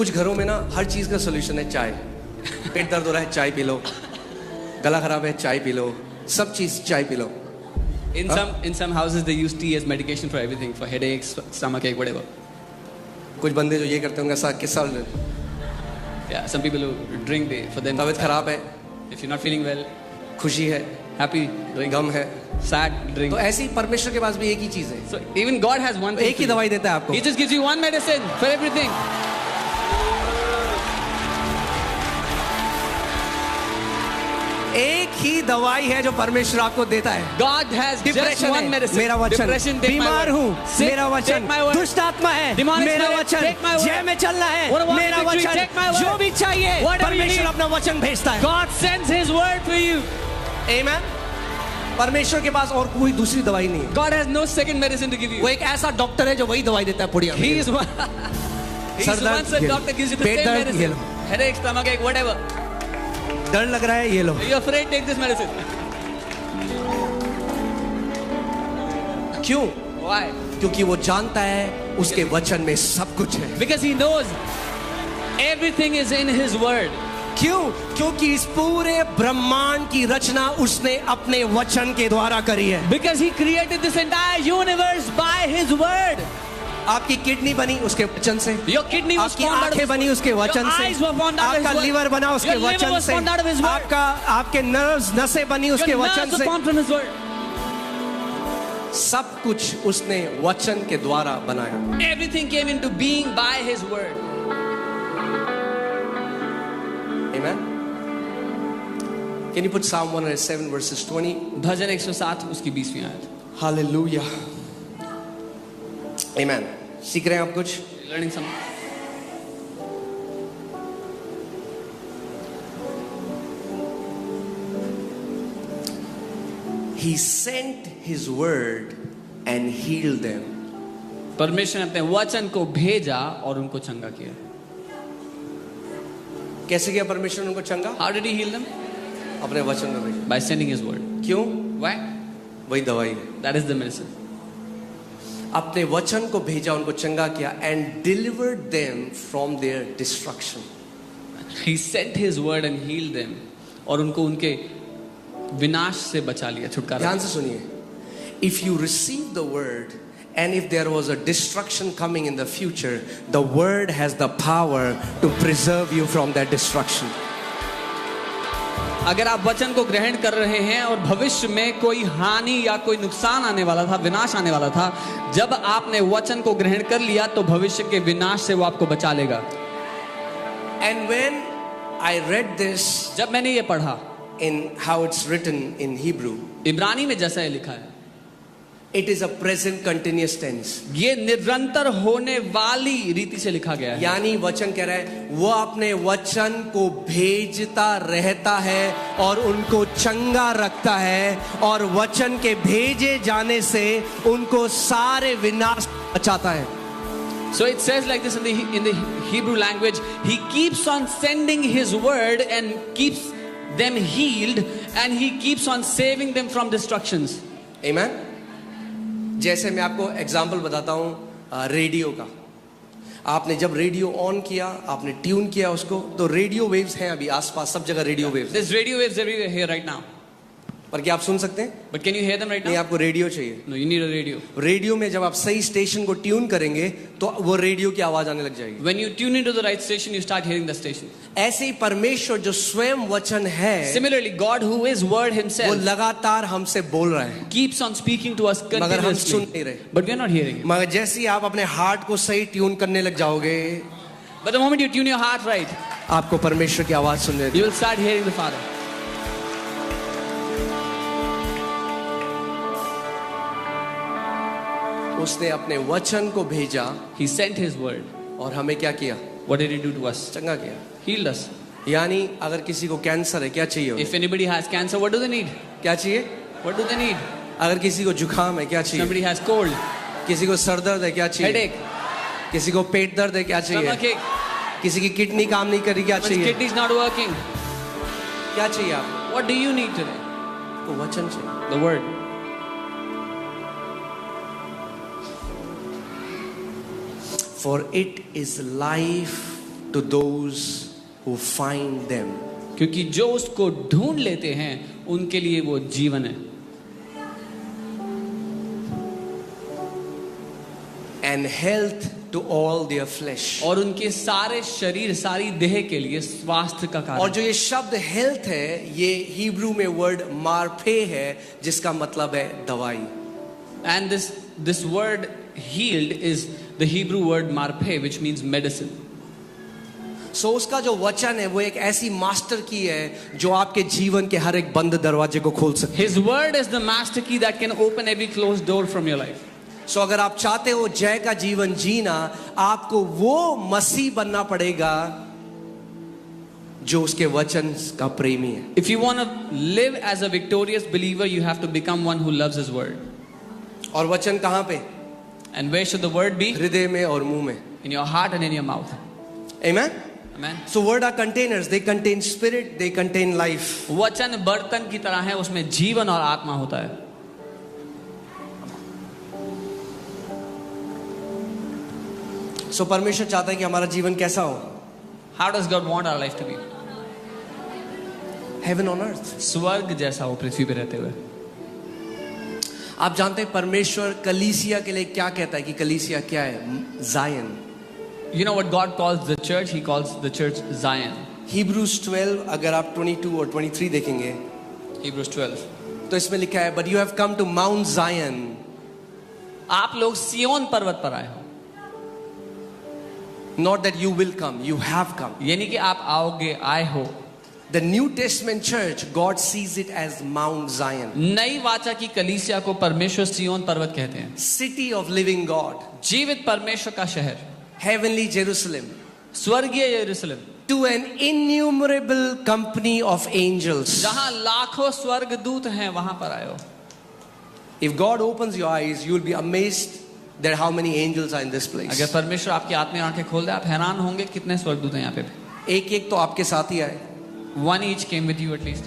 कुछ घरों में ना हर चीज का सोल्यूशन है चाय। पेट दर्द हो रहा है चाय पी लो, गला खराब है चाय पी लो, सब चीज चाय P low. In some houses they use tea as medication for everything, for headaches, stomach ache, whatever. कुछ बंदे जो ये करते होंगे ऐसा किस्सा, Yeah, some people who drink they for them. तबीयत खराब है, If you're not feeling well, खुशी है, happy, drink. गम है, Sad, drink. तो ऐसी परमेश्वर के पास भी एक ही चीज है, So even God has one thing. एक ही दवाई देता है आपको। He just gives you one medicine for everything. एक ही दवाई है जो परमेश्वर आपको देता है। God has just depression one है medicine. मेरा वचन, Depression, take my बीमार word. हूँ Sick, मेरा वचन, take my word. दुष्ट आत्मा है Demonic मेरा spirit, वचन, take my word. जय में चलना है What about मेरा victory, वचन, take my word. जो भी चाहिए Whatever you परमेश्वर need. अपना वचन भेजता है। God sends His word for you. आमेन। परमेश्वर के पास और कोई दूसरी दवाई नहीं है। God has no second medicine to give you. वो एक ऐसा डॉक्टर है जो वही दवाई देता है पुड़िया में। He is one. He's sir the one दर्द, such ये लो। doctor gives you the pet same दर्द, ये medicine. लो। Headache, stomach ache, whatever. डर लग रहा है ये लो। You're afraid, take this medicine. क्यों? Why? क्योंकि वो जानता है उसके वचन में सब कुछ है। Because he knows everything is in His word. क्यों? क्योंकि इस पूरे ब्रह्मांड की रचना उसने अपने वचन के द्वारा करी है। Because He created this entire universe by His word. आपकी किडनी बनी उसके वचन से, Your kidney was आपकी formed out of आंखें His बनी word. उसके वचन Your से, eyes were formed out of His आपका word. लीवर बना उसके Your liver वचन was से, formed out of His word. आपके नर्व्स नसें बनी उसके Your वचन nerves were से। formed from His word. सब कुछ उसने वचन के द्वारा बनाया। Everything came into being by His word. Amen. Can you put Psalm 107 verses 20? भजन 107 उसकी 20वीं आयत. Hallelujah. Amen. सीख रहे हैं आप कुछ? Learning some. He sent His word and healed them. परमेश्वर ने अपने वचन को भेजा और उनको चंगा किया. कैसे किया परमेश्वर ने उनको चंगा? How did He heal them? अपने वचन में भेजा। By sending His word. क्यों? Why? वही दवाई है। That is the medicine. अपने वचन को भेजा, उनको चंगा किया, and delivered them from their destruction. He sent His word and healed them. और उनको उनके विनाश से बचा लिया, छुटकारा. ध्यान से सुनिए. If you receive the word and if there was a destruction coming in the future, the word has the power to preserve you from that destruction. अगर आप वचन को ग्रहण कर रहे हैं और भविष्य में कोई हानि या कोई नुकसान आने वाला था, विनाश आने वाला था, जब आपने वचन को ग्रहण कर लिया तो भविष्य के विनाश से वो आपको बचा लेगा. And when I read this जब मैंने ये पढ़ा in how it's written in Hebrew, इब्रानी में जैसा ये लिखा है, it is a present continuous tense. ये निरंतर होने वाली रीति से लिखा गया है. यानी वचन कह रहा है वो अपने वचन को भेजता रहता है और उनको चंगा रखता है, और वचन के भेजे जाने से उनको सारे विनाश बचाता है. So it says like this in the Hebrew language, He keeps on sending His word and keeps them healed, and He keeps on saving them from destructions. Amen. जैसे मैं आपको एग्जाम्पल बताता हूँ रेडियो का. आपने जब रेडियो ऑन किया, आपने ट्यून किया उसको, तो रेडियो वेव्स हैं अभी आसपास सब जगह radio waves. There's radio waves everywhere here right now. पर क्या आप सुन सकते हैं? But can you hear them right नहीं, now? आपको रेडियो चाहिए. No, you need a radio. Radio में जब आप सही स्टेशन को ट्यून करेंगे तो वो रेडियो की आवाज आने लग जाएगी. When you tune into the right station, you start hearing the station. ऐसे ही परमेश्वर जो स्वयं वचन है, Similarly, God who is word वो Himself लगातार हमसे बोल रहा है, keeps on speaking to us मगर हम सुन continuously. नहीं रहे. But we are not hearing it. मगर जैसे ही आप अपने हार्ट को सही ट्यून करने लग जाओगे, But the moment you tune your heart right, आपको परमेश्वर की आवाज सुनने you will start hearing the Father. उसने अपने वचन को भेजा He sent His word. और हमें क्या किया? What did He do to us? चंगा किया. Healed us. यानी अगर किसी को कैंसर है क्या चाहिए उन्हें? If anybody has cancer, what do they need? क्या चाहिए? What do they need? अगर किसी को जुकाम है क्या चाहिए? Somebody has cold, किसी को सर दर्द है क्या चाहिए? headache, किसी को पेट दर्द है क्या चाहिए? stomach ache, किसी की किडनी काम नहीं कर रही क्या one's चाहिए? kidney is not working. क्या चाहिए आपको? What do you need today? तो वचन चाहिए. The word. For it is life to those who find them. क्योंकि जो उसको ढूंढ लेते हैं उनके लिए वो जीवन है. And health to all their flesh. और उनके सारे शरीर, सारी देह के लिए स्वास्थ्य का और कारण. जो ये शब्द हेल्थ है, ये हिब्रू में वर्ड मार्फे है, जिसका मतलब है दवाई. And this word healed is the Hebrew word marpe, which means medicine. सो उसका जो वचन है वो एक ऐसी मास्टर की है जो आपके जीवन के हर एक बंद दरवाजे को खोल सकती है. His word is the master key that can open every closed door from your life. सो अगर आप चाहते हो जय का जीवन जीना, आपको वो मसीह बनना पड़ेगा जो उसके वचन का प्रेमी है. If you want to live as a victorious believer, you have to become one who loves his word. और वचन कहाँ पे? And where should the word be? हृदय में और मुंह में. In your heart and in your mouth. Amen. Amen. So word are containers. They contain spirit. They contain life. वचन बर्तन की तरह है, उसमें जीवन और आत्मा होता है. So परमेश्वर चाहता है कि हमारा जीवन कैसा हो? How does God want our life to be? Heaven on earth. स्वर्ग जैसा हो पृथ्वी पे रहते हुए. आप जानते हैं परमेश्वर कलीसिया के लिए क्या कहता है कि कलीसिया क्या है? Zion. You know what God calls the church? He calls the church Zion. Hebrews 12 अगर आप 22 और 23 देखेंगे Hebrews 12. तो इसमें लिखा है, but you have come to Mount Zion. आप लोग सियोन पर्वत पर आए हो. Not that you will come, you have come. यानी कि आप आओगे, आए हो. The New Testament church, God sees it as Mount Zion. नई वाचा की कलीसिया को परमेश्वर सियोन पर्वत कहते हैं. City of living God. जीवित परमेश्वर का शहर. Heavenly Jerusalem. स्वर्गीय यरूशलेम. To an innumerable company of angels. जहां लाखों स्वर्गदूत हैं, वहां पर आए हो. If God opens your eyes, you will be amazed that how many angels are in this place. अगर परमेश्वर आपकी आत्मीय आंखें खोल दे, आप हैरान होंगे कितने स्वर्गदूत हैं यहाँ पे. एक एक तो आपके साथ ही आए. One each came with you at least.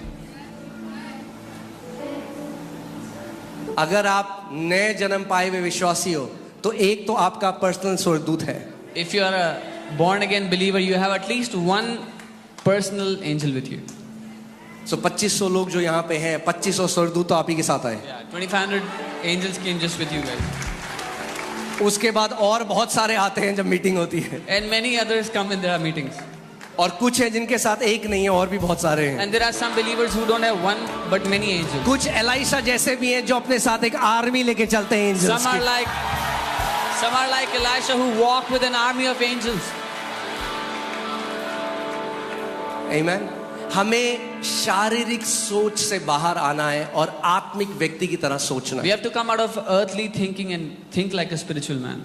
अगर आप नए जन्म पाए हुए विश्वासी हो तो एक तो आपका पर्सनल स्वर्गदूत है. If you are a born again believer, you have at least one personal angel with you. So 2500 लोग जो यहाँ पे हैं, 2500 स्वर्गदूत तो आप ही के साथ आए. Yeah, 2500 angels came just with you guys. उसके बाद और बहुत सारे आते हैं जब मीटिंग होती है. And many others come when there are meetings. और कुछ हैं जिनके साथ एक नहीं है, और भी बहुत सारे हैं. And there are some believers who don't have one but many angels. कुछ एलाइशा जैसे भी हैं जो अपने साथ एक आर्मी लेके चलते हैं angels Some are like Elisha who walk with an army of angels. Amen. हमें शारीरिक सोच से बाहर आना है और आत्मिक व्यक्ति की तरह सोचना We है. have to come out of earthly thinking and think like a spiritual man.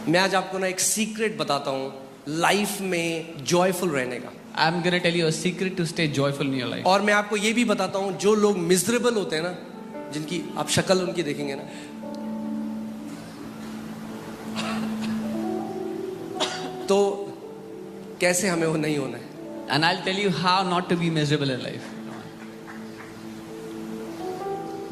मैं आज आपको ना एक सीक्रेट बताता हूँ लाइफ में जॉयफुल रहने का. I'm going to tell you a secret to stay joyful in your life. और मैं आपको ये भी बताता हूँ जो लोग मिजरेबल होते हैं ना, जिनकी आप शक्ल उनकी देखेंगे ना, तो कैसे हमें वो नहीं होना है. And I'll tell you how not to be miserable in life.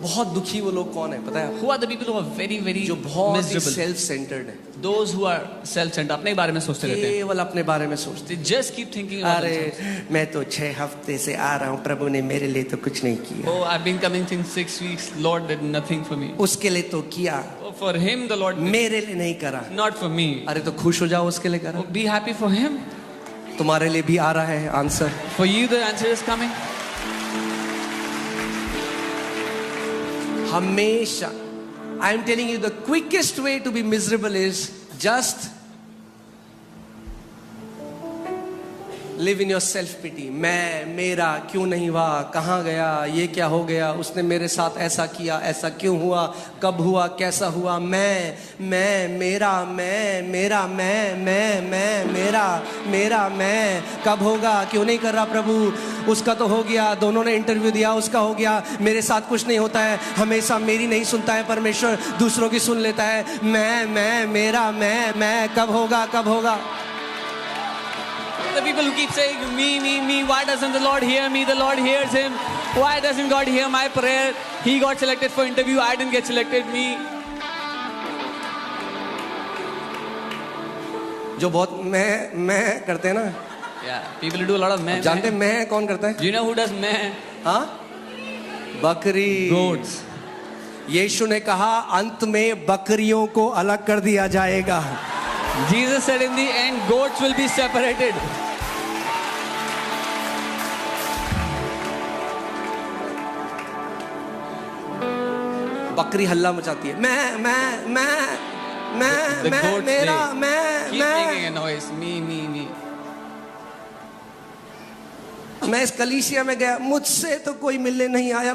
बहुत दुखी वो लोग कौन है पता है? Who are the people who are very, very जो बहुत miserable? सेल्फ सेंटर्ड है. Those who are self-centered, अपने बारे में सोचते रहते हैं. केवल अपने बारे में सोचते. They just keep thinking about themselves. अरे मैं तो 6 हफ्ते से आ रहा हूँ, प्रभु ने मेरे लिए तो कुछ नहीं किया. Oh, I've been coming since 6 weeks. Lord did nothing for me. उसके लिए तो किया, Oh, for him the Lord did. मेरे लिए नहीं करा. Not for me. अरे तो खुश हो जाओ, उसके लिए करा. Oh, be happy for him. तुम्हारे लिए भी आ रहा है answer. For you the answer is coming. हमेशा I am telling you the quickest way to be miserable is just live in your self pity. मैं, मेरा, क्यों नहीं हुआ, कहाँ गया, ये क्या हो गया, उसने मेरे साथ ऐसा किया, ऐसा क्यों हुआ, कब हुआ, कैसा हुआ. मैं, मेरा, मेरा, मेरा, मैं, कब होगा, क्यों नहीं कर रहा प्रभु, उसका तो हो गया, दोनों ने इंटरव्यू दिया, उसका हो गया, मेरे साथ कुछ नहीं होता है. हमेशा मेरी नहीं सुनता है परमेश्वर, दूसरों की सुन लेता है. मैं, मेरा, मैं, कब होगा. The people who keep saying me, why doesn't the Lord hear me? The Lord hears him. Why doesn't God hear my prayer? He got selected for interview, I didn't get selected. Me. जो बहुत मैं करते हैं ना, Yeah, people who do a lot of meh. जानते हैं मैं कौन करता है? Do you know who does meh? हाँ, बकरी। Goats. यीशु ने कहा अंत में बकरियों को अलग कर दिया जाएगा। Jesus said in the end, goats will be separated. बकरी हल्ला मचाती है, मैं The goats, मेरा they keep making a मैं noise. Me. मैं इस कलीसिया में गया, मुझसे तो कोई मिलने नहीं आया,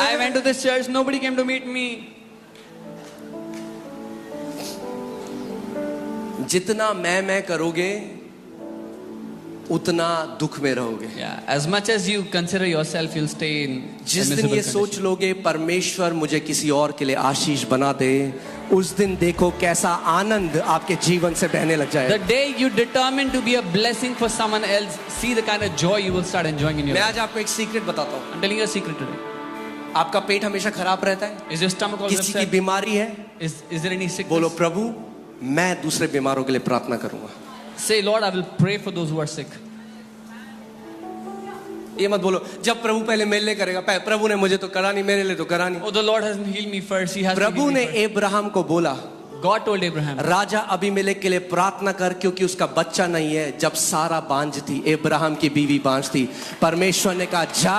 I went to this church, nobody came to meet me. जितना मैं करोगे उतना दुख में रहोगे। Yeah, as much as you consider yourself, you'll stay in a जिस दिन miserable ये सोच condition. लोगे परमेश्वर मुझे किसी और के लिए आशीष बना दे, उस दिन देखो कैसा आनंद आपके जीवन से बहने लग The जाएगा। day you determine to be a blessing for someone else, see the kind of joy you will start enjoying in your मैं life. आज आपको एक सीक्रेट बताता हूँ। I'm telling you a secret today. आपका पेट हमेशा खराब रहता है, Is your stomach always किसी की upset? बीमारी है, Is there any sickness? बोलो प्रभु मैं दूसरे बीमारों के लिए प्रार्थना करूंगा। Say, Lord, I will pray for those who are sick. ये मत बोलो जब प्रभु पहले मेरे लिए करेगा, प्रभु ने मुझे तो करा नहीं, मेरे लिए तो करा नहीं। Oh, the Lord hasn't healed me first. He has to Prabhu heal ने me first. अब्राहम को बोला God told Abraham, राजा अबीमेलेक के लिए प्रार्थना कर क्योंकि उसका बच्चा नहीं है। जब सारा बांझ थी, अब्राहम की बीवी बांझ थी, परमेश्वर ने कहा जा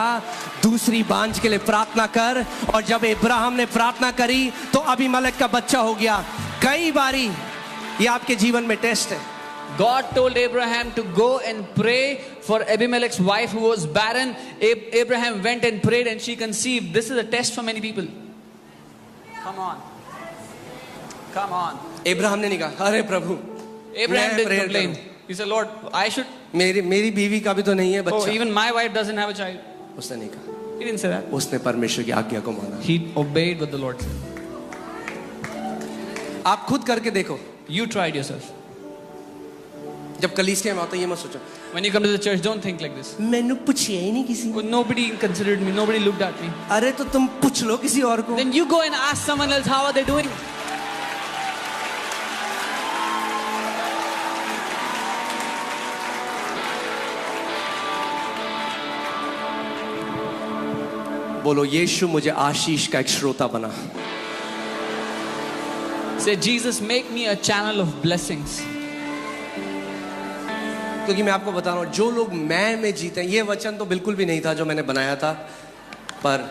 दूसरी बांझ के लिए प्रार्थना कर। और जब अब्राहम ने प्रार्थना करी तो अबीमेलेक का बच्चा हो गया। कई बारी ये आपके जीवन में टेस्ट है। God told Abraham to go and pray for Abimelech's wife who was barren. Abraham went and prayed and she conceived. This is a test for many people. Come on. Abraham ने नहीं कहा अरे प्रभु Abraham मैं didn't prayer complain. करूं। He said, Lord, I should. मेरी बीवी का भी तो नहीं है Oh, बच्चा। even my wife doesn't have a child. उसने नहीं कहा, He didn't say that. उसने परमेश्वर की आज्ञा को माना। He obeyed what the Lord said. आप खुद करके देखो, You tried yourself. जब कलीसिया में आता ये मत सोचो When you come to the church, don't think like this. मैंने पूछा ही नहीं किसी ने। Oh, nobody considered me. Nobody looked at me. अरे तो तुम पूछ लो किसी और को। Then you go and ask someone else, how are they doing? बोलो यीशु मुझे आशीष का एक श्रोता बना। Say, Jesus, make me a channel of blessings. क्योंकि मैं आपको बता रहा हूँ जो लोग मैं में जीते हैं, ये वचन तो बिल्कुल भी नहीं था जो मैंने बनाया था, पर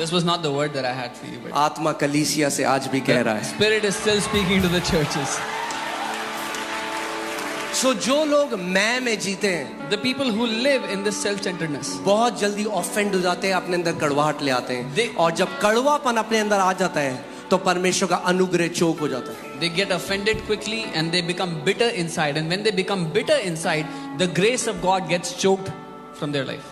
This was not the word that I had for you, but आत्मा कलीसिया से आज भी कह रहा the है। Spirit is still speaking to the churches. सो जो लोग मैं में जीते हैं The people who live in this self-centeredness, बहुत जल्दी ऑफेंड हो जाते हैं, अपने अंदर कड़वाहट ले आते हैं। They- और जब कड़वापन अपने अंदर आ जाता है तो परमेश्वर का अनुग्रह चोक हो जाता है। they get offended quickly and they become bitter inside. And when they become bitter inside, the grace of God gets choked from their life.